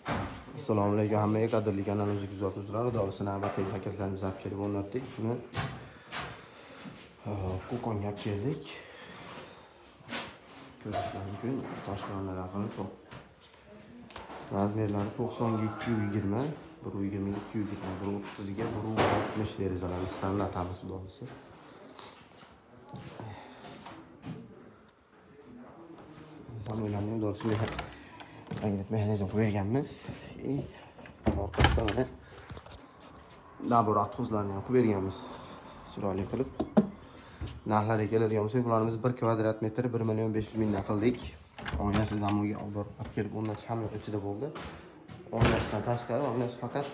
Assalomu alaykum hammaga, qadrli kanalimizni kuzatuvchilar. Xudosi navbatdagi shakarlarimizni olib kelib o'rnatdik. Buni qo'qonga olib keldik. Ko'rishingiz mumkin, toshqonlar haqida. Razmerlari 90 ga 220, 120 ga 220, 130 ga 160 derazalarni standart hamma sudolisi. Samoylarning do'lisiga magnet mexanizm qo'yganmiz. Orqasidan mana nabor atrozlarni ham qo'yib berganmiz. Chiroyli qilib. Narxlarga keladigan bo'lsak, bularimiz 1 kvadrat metr 1.500.000 qildik. Oynasi zamoga olib kelib o'rnatish ham ichida bo'ldi. Oynasidan tashqari, oynasi faqat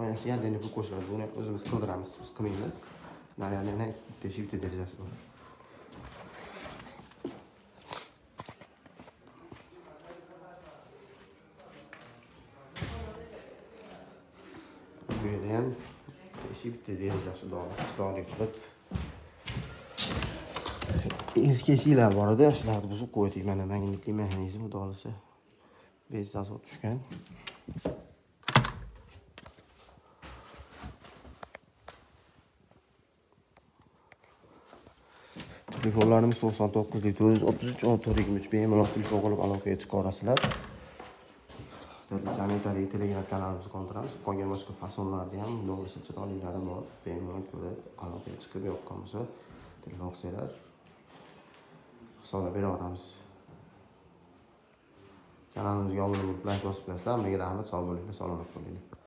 oynasiga yana pul qo'shiladi. Buni o'zimiz qildiramiz, biz qilmaymiz. Nariyani bitta derazasi bor. Bu yerda ham bitta derazasi bor. Chiroyli qilib eski eshiklar bor edi, shularni buzib qo'ydik. Mana magnitli mexanizm udolisi bezasi tushgan. Telefonlarimiz 99 433 1423 bemalol telefon qilib aloqaga chiqa olasizlar. Kommentariy Telegram kanalimizga qoldiramiz. Qolgan boshqa fasonlarda ham udolisi chiroylilari bor. Bemalol ko'rib aloqaga chiqib yoqqan bo'lsa telefon qilsanglar hisoblab bera olamiz. Kanalimizga obuna bo'lib, like bosib qo'yasizlar. Hammaga rahmat, sog' bo'linglar, salomat bo'linglar.